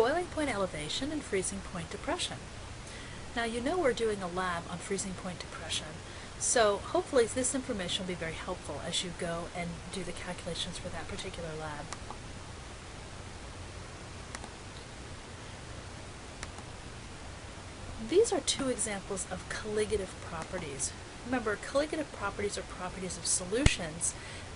boiling point elevation and freezing point depression. Now you know we're doing a lab on freezing point depression, so hopefully this information will be very helpful as you go and do the calculations for that particular lab. These are two examples of colligative properties. Remember, colligative properties are properties of solutions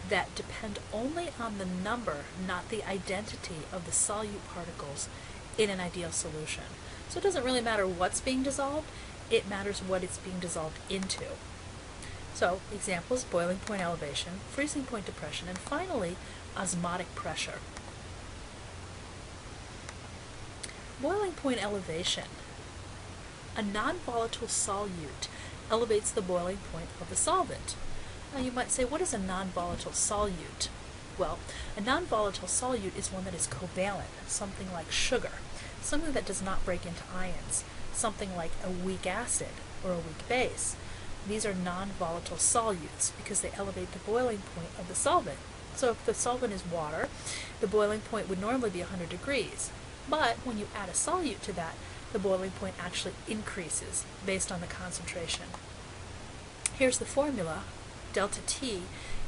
that depend only on the number, not the identity of the solute particles in an ideal solution. So it doesn't really matter what's being dissolved, it matters what it's being dissolved into. So examples: boiling point elevation, freezing point depression, and finally osmotic pressure. Boiling point elevation. A non-volatile solute elevates the boiling point of the solvent. Now you might say, what is a non-volatile solute? Well, a non-volatile solute is one that is covalent, something like sugar, something that does not break into ions, something like a weak acid or a weak base. These are non-volatile solutes because they elevate the boiling point of the solvent. So if the solvent is water, the boiling point would normally be 100 degrees. But when you add a solute to that, the boiling point actually increases based on the concentration. Here's the formula: delta T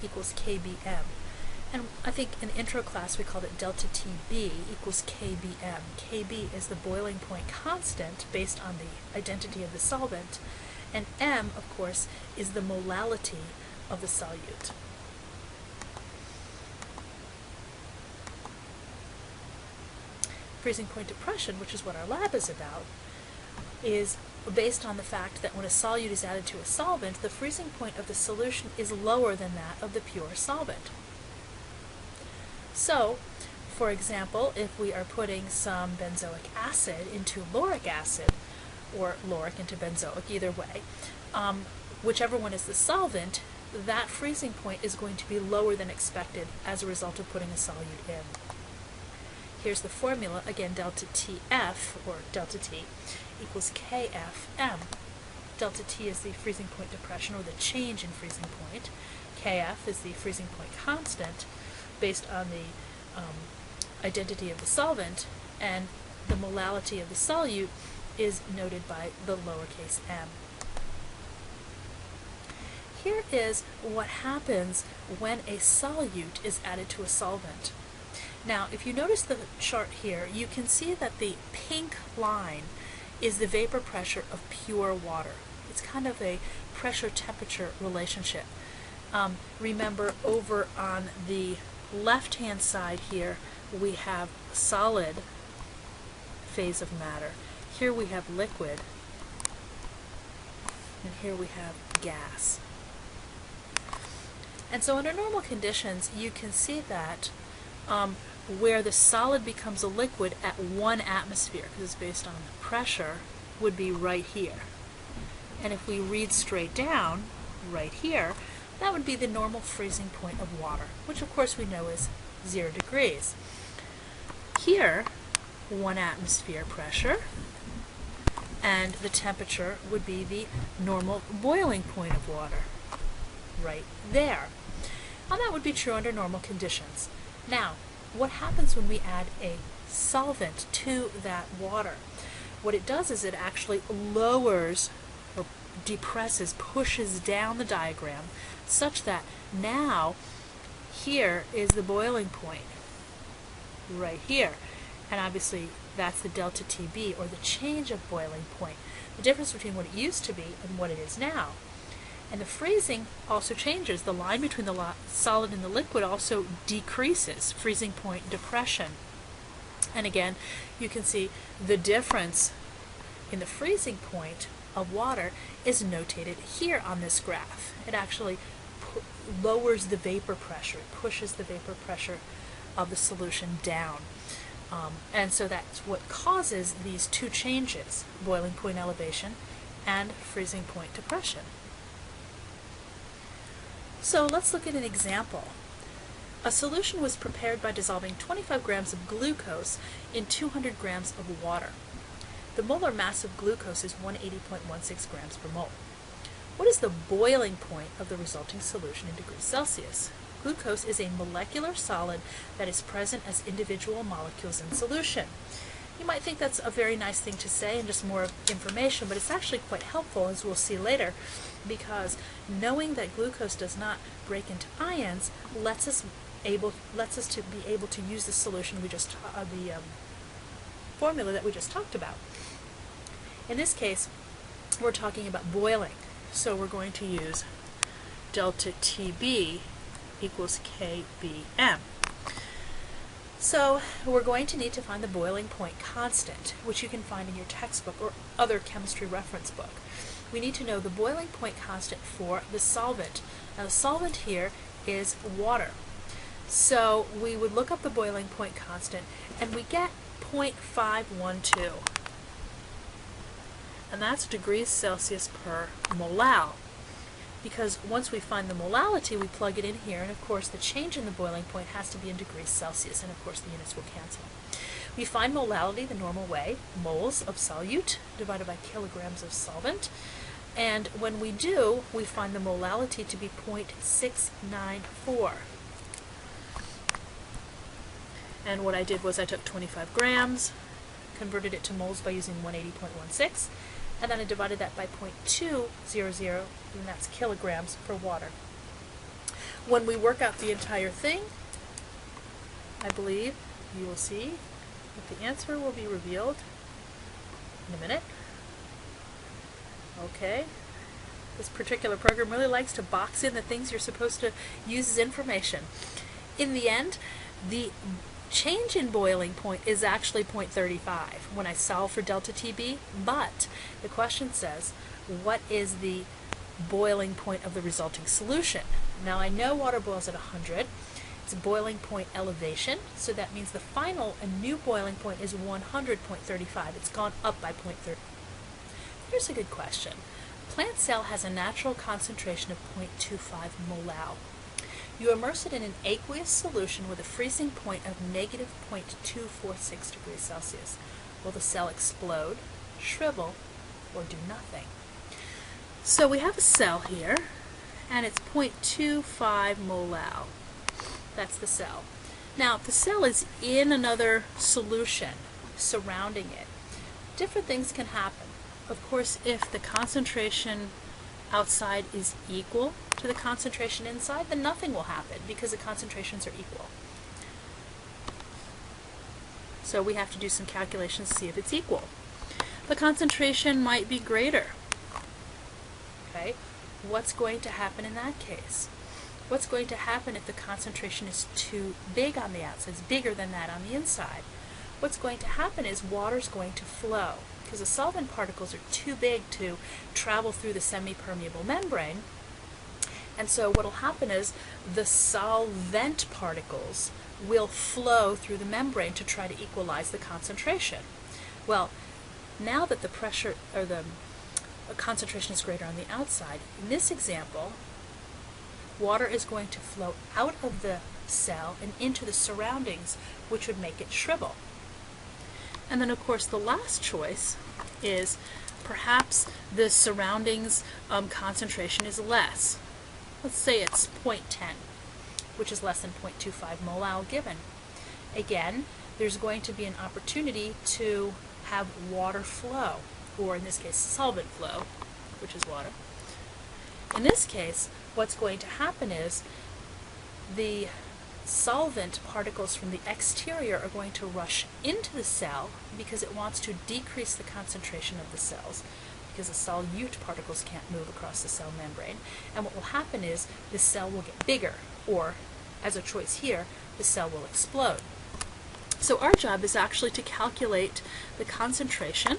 equals kBm. And I think in intro class we called it delta TB equals kBm. Kb is the boiling point constant based on the identity of the solvent, and m, of course, is the molality of the solute. Freezing point depression, which is what our lab is about, is based on the fact that when a solute is added to a solvent, the freezing point of the solution is lower than that of the pure solvent. So, for example, if we are putting some benzoic acid into lauric acid, or lauric into benzoic, either way, whichever one is the solvent, that freezing point is going to be lower than expected as a result of putting a solute in. Here's the formula, again, delta Tf, or delta T, equals Kfm. Delta T is the freezing point depression, or the change in freezing point. Kf is the freezing point constant based on the identity of the solvent, and the molality of the solute is noted by the lowercase m. Here is what happens when a solute is added to a solvent. Now, if you notice the chart here, you can see that the pink line is the vapor pressure of pure water. It's kind of a pressure-temperature relationship. Remember, over on the left-hand side here, we have solid phase of matter. Here we have liquid, and here we have gas. And so under normal conditions, you can see that where the solid becomes a liquid at 1 atmosphere, because it's based on the pressure, would be right here. And if we read straight down, right here, that would be the normal freezing point of water, which of course we know is 0 degrees. Here, 1 atmosphere pressure, and the temperature would be the normal boiling point of water, right there. And that would be true under normal conditions. Now, what happens when we add a solvent to that water? What it does is it actually lowers or depresses, pushes down the diagram such that now here is the boiling point, right here. And obviously that's the delta TB, or the change of boiling point, the difference between what it used to be and what it is now. And the freezing also changes. The line between the solid and the liquid also decreases, freezing point depression. And again, you can see the difference in the freezing point of water is notated here on this graph. It actually lowers the vapor pressure, it pushes the vapor pressure of the solution down. And so that's what causes these two changes, boiling point elevation and freezing point depression. So let's look at an example. A solution was prepared by dissolving 25 grams of glucose in 200 grams of water. The molar mass of glucose is 180.16 grams per mole. What is the boiling point of the resulting solution in degrees Celsius? Glucose is a molecular solid that is present as individual molecules in solution. You might think that's a very nice thing to say and just more information, but it's actually quite helpful, as we'll see later, because knowing that glucose does not break into ions lets us to be able to use the solution we just the formula that we just talked about. In this case, we're talking about boiling, so we're going to use delta TB equals KBM. So we're going to need to find the boiling point constant, which you can find in your textbook or other chemistry reference book. We need to know the boiling point constant for the solvent. Now the solvent here is water. So we would look up the boiling point constant and we get 0.512. And that's degrees Celsius per molal. Because once we find the molality, we plug it in here, and of course the change in the boiling point has to be in degrees Celsius, and of course the units will cancel. We find molality the normal way, moles of solute divided by kilograms of solvent, and when we do, we find the molality to be 0.694. And what I did was I took 25 grams, converted it to moles by using 180.16, and then I divided that by 0.200, and that's kilograms per water. When we work out the entire thing, I believe you will see that the answer will be revealed in a minute. Okay. This particular program really likes to box in the things you're supposed to use as information. In the end, the change in boiling point is actually 0.35 when I solve for delta TB, but the question says, what is the boiling point of the resulting solution? Now I know water boils at 100. It's a boiling point elevation, so that means the final and new boiling point is 100.35. It's gone up by 0.30. Here's a good question. A plant cell has a natural concentration of 0.25 molal. You immerse it in an aqueous solution with a freezing point of negative 0.246 degrees Celsius. Will the cell explode, shrivel, or do nothing? So we have a cell here, and it's 0.25 molal. That's the cell. Now, if the cell is in another solution surrounding it, different things can happen. Of course, if the concentration outside is equal to the concentration inside, then nothing will happen because the concentrations are equal. So we have to do some calculations to see if it's equal. The concentration might be greater. Okay, what's going to happen in that case? What's going to happen if the concentration is too big on the outside, it's bigger than that on the inside? What's going to happen is water's going to flow, because the solvent particles are too big to travel through the semi-permeable membrane. And so what will happen is the solvent particles will flow through the membrane to try to equalize the concentration. Well, now that the pressure or the concentration is greater on the outside, in this example, water is going to flow out of the cell and into the surroundings, which would make it shrivel. And then, of course, the last choice is perhaps the surroundings concentration is less. Let's say it's 0.10, which is less than 0.25 molal given. Again, there's going to be an opportunity to have water flow, or in this case, solvent flow, which is water. In this case, what's going to happen is the solvent particles from the exterior are going to rush into the cell because it wants to decrease the concentration of the cells, because the solute particles can't move across the cell membrane. And what will happen is the cell will get bigger, or as a choice here, the cell will explode. So our job is actually to calculate the concentration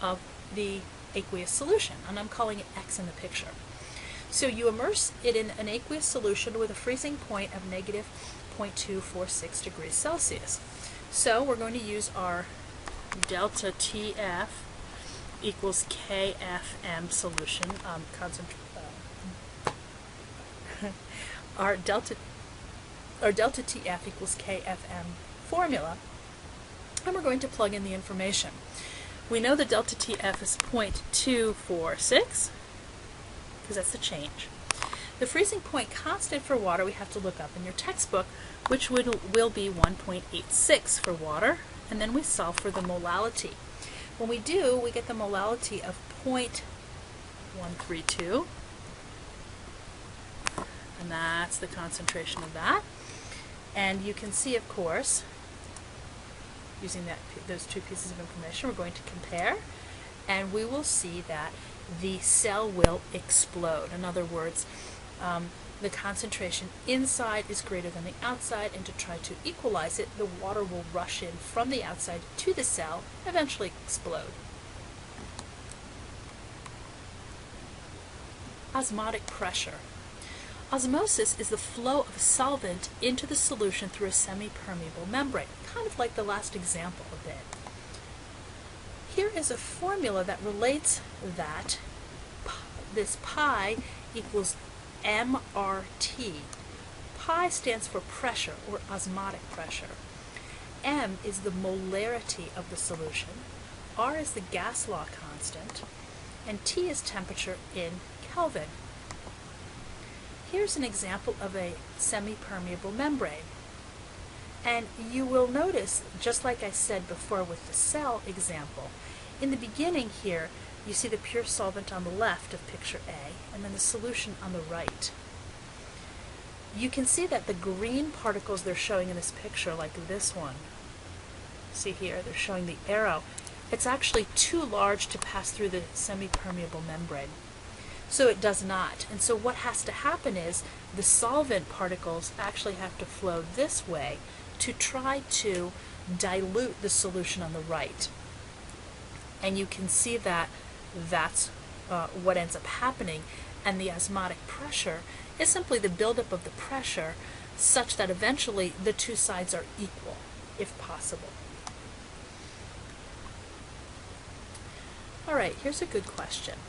of the aqueous solution, and I'm calling it X in the picture. So you immerse it in an aqueous solution with a freezing point of negative 0.246 degrees Celsius. So we're going to use our delta TF equals KFM solution, our delta TF equals KFM formula, and we're going to plug in the information. We know that delta TF is 0.246, because that's the change. The freezing point constant for water we have to look up in your textbook, which will be 1.86 for water, and then we solve for the molality. When we do, we get the molality of 0.132, and that's the concentration of that. And you can see, of course, using those two pieces of information, we're going to compare, and we will see that the cell will explode. In other words, the concentration inside is greater than the outside, and to try to equalize it, the water will rush in from the outside to the cell, eventually explode. Osmotic pressure. Osmosis is the flow of a solvent into the solution through a semi-permeable membrane, kind of like the last example a bit. Here is a formula that relates that this pi equals mRT. Pi stands for pressure, or osmotic pressure. M is the molarity of the solution, R is the gas law constant, and T is temperature in Kelvin. Here's an example of a semi-permeable membrane. And you will notice, just like I said before with the cell example, in the beginning here, you see the pure solvent on the left of picture A, and then the solution on the right. You can see that the green particles they're showing in this picture, like this one, see here, they're showing the arrow, it's actually too large to pass through the semi-permeable membrane. So it does not. And so what has to happen is the solvent particles actually have to flow this way to try to dilute the solution on the right. And you can see that that's what ends up happening, and the osmotic pressure is simply the buildup of the pressure such that eventually the two sides are equal, if possible. All right, here's a good question.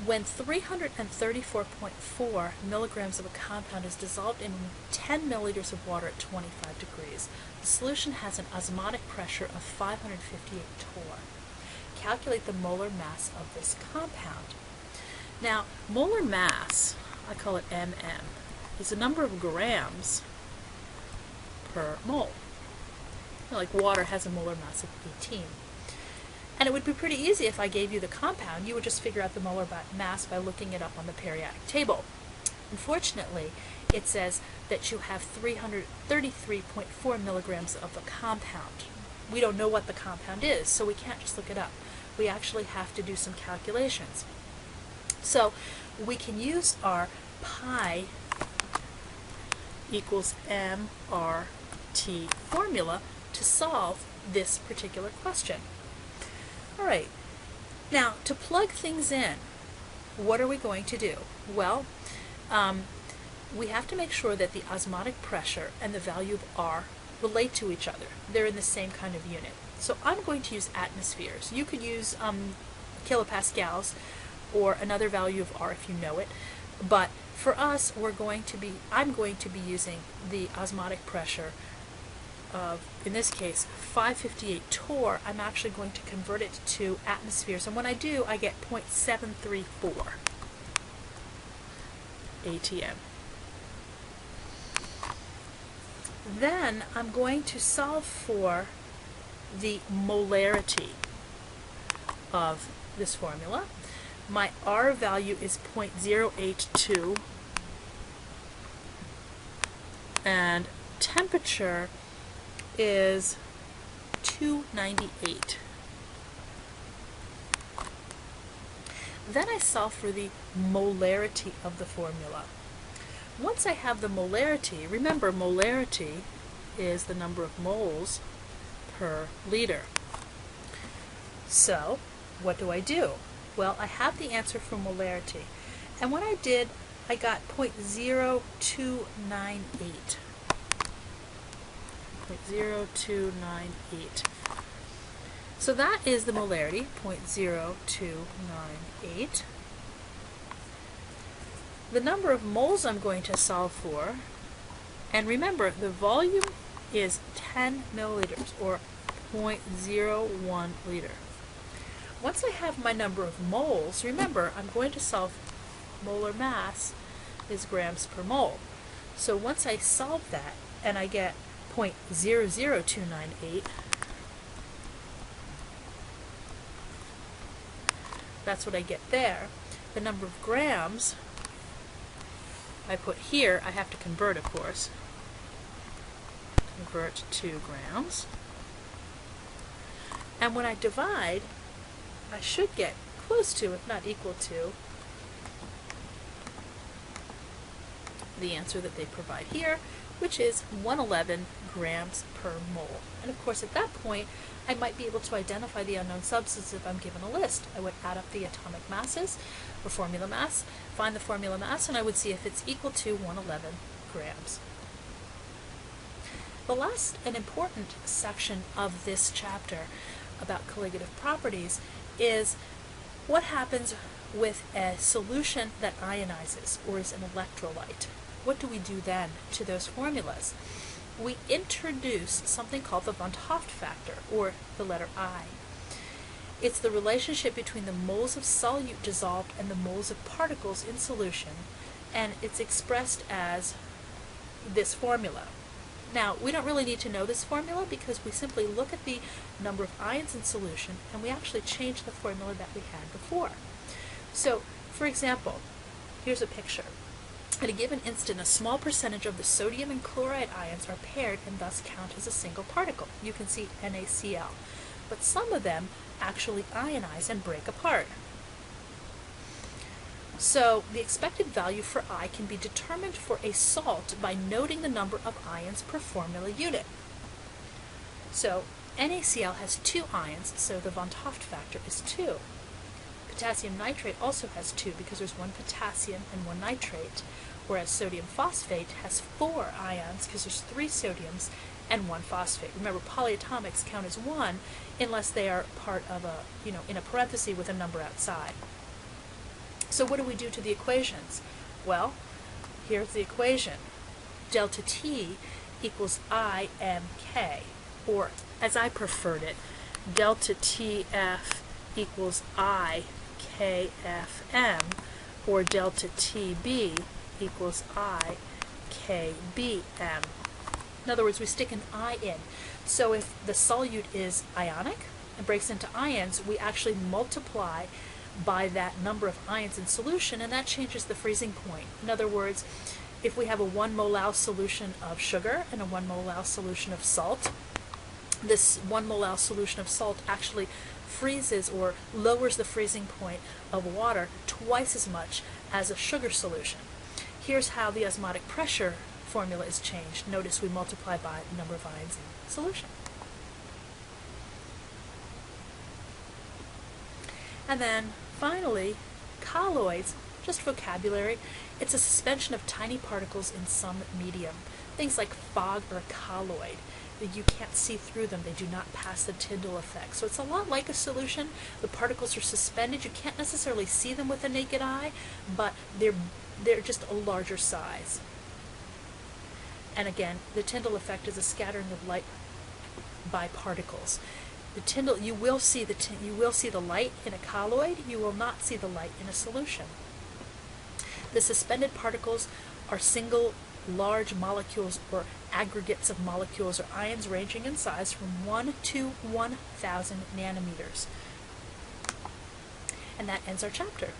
When 334.4 milligrams of a compound is dissolved in 10 milliliters of water at 25 degrees, the solution has an osmotic pressure of 558 torr. Calculate the molar mass of this compound. Now, molar mass, I call it MM, is the number of grams per mole. Like water has a molar mass of 18. And it would be pretty easy if I gave you the compound. You would just figure out the molar mass by looking it up on the periodic table. Unfortunately, it says that you have 333.4 milligrams of a compound. We don't know what the compound is, so we can't just look it up. We actually have to do some calculations. So we can use our pi equals mRT formula to solve this particular question. All right, now to plug things in, what are we going to do? Well, we have to make sure that the osmotic pressure and the value of R relate to each other. They're in the same kind of unit. So I'm going to use atmospheres. You could use kilopascals or another value of R if you know it. But for us, I'm going to be using the osmotic pressure of, in this case, 558 torr. I'm actually going to convert it to atmospheres. And when I do, I get 0.734 ATM. Then I'm going to solve for the molarity of this formula. My R value is 0.082, and temperature is 298. Then I solve for the molarity of the formula. Once I have the molarity, remember molarity is the number of moles per liter. So what do I do? Well, I have the answer for molarity. And what I did, I got 0.0298. 0.0298. So that is the molarity, 0.0298. The number of moles I'm going to solve for, and remember, the volume is 10 milliliters, or 0.01 liter. Once I have my number of moles, remember, I'm going to solve molar mass is grams per mole. So once I solve that and I get 0.00298, that's what I get there. The number of grams I put here, I have to convert, of course. Convert to grams. And when I divide, I should get close to, if not equal to, the answer that they provide here, which is 111 grams per mole. And of course, at that point, I might be able to identify the unknown substance if I'm given a list. I would add up the atomic masses, or formula mass, find the formula mass, and I would see if it's equal to 111 grams. The last and important section of this chapter about colligative properties is what happens with a solution that ionizes or is an electrolyte. What do we do then to those formulas? We introduce something called the von 't Hofft factor, or the letter I. It's the relationship between the moles of solute dissolved and the moles of particles in solution, and it's expressed as this formula. Now, we don't really need to know this formula because we simply look at the number of ions in solution and we actually change the formula that we had before. So, for example, here's a picture. At a given instant, a small percentage of the sodium and chloride ions are paired and thus count as a single particle. You can see NaCl. But some of them actually ionize and break apart. So the expected value for I can be determined for a salt by noting the number of ions per formula unit. So NaCl has 2 ions, so the von 't Hofft factor is 2. Potassium nitrate also has 2 because there's 1 potassium and 1 nitrate, whereas sodium phosphate has 4 ions because there's 3 sodiums and 1 phosphate. Remember, polyatomics count as 1 unless they are part of a, in a parenthesis with a number outside. So what do we do to the equations? Well, here's the equation. Delta T equals IMK, or as I preferred it, delta TF equals IKFM, or delta TB equals IKBM. In other words, we stick an I in. So if the solute is ionic and breaks into ions, we actually multiply by that number of ions in solution, and that changes the freezing point. In other words, if we have a 1 molal solution of sugar and a 1 molal solution of salt, this 1 molal solution of salt actually freezes or lowers the freezing point of water twice as much as a sugar solution. Here's how the osmotic pressure formula is changed. Notice we multiply by the number of ions in solution. And then finally, colloids, just vocabulary, it's a suspension of tiny particles in some medium. Things like fog or a colloid. You can't see through them. They do not pass the Tyndall effect. So it's a lot like a solution. The particles are suspended. You can't necessarily see them with the naked eye, but they're just a larger size. And again, the Tyndall effect is a scattering of light by particles. The Tyndall, you will see the light in a colloid. You will not see the light in a solution. The suspended particles are single large molecules or aggregates of molecules or ions ranging in size from 1 to 1,000 nanometers. And that ends our chapter.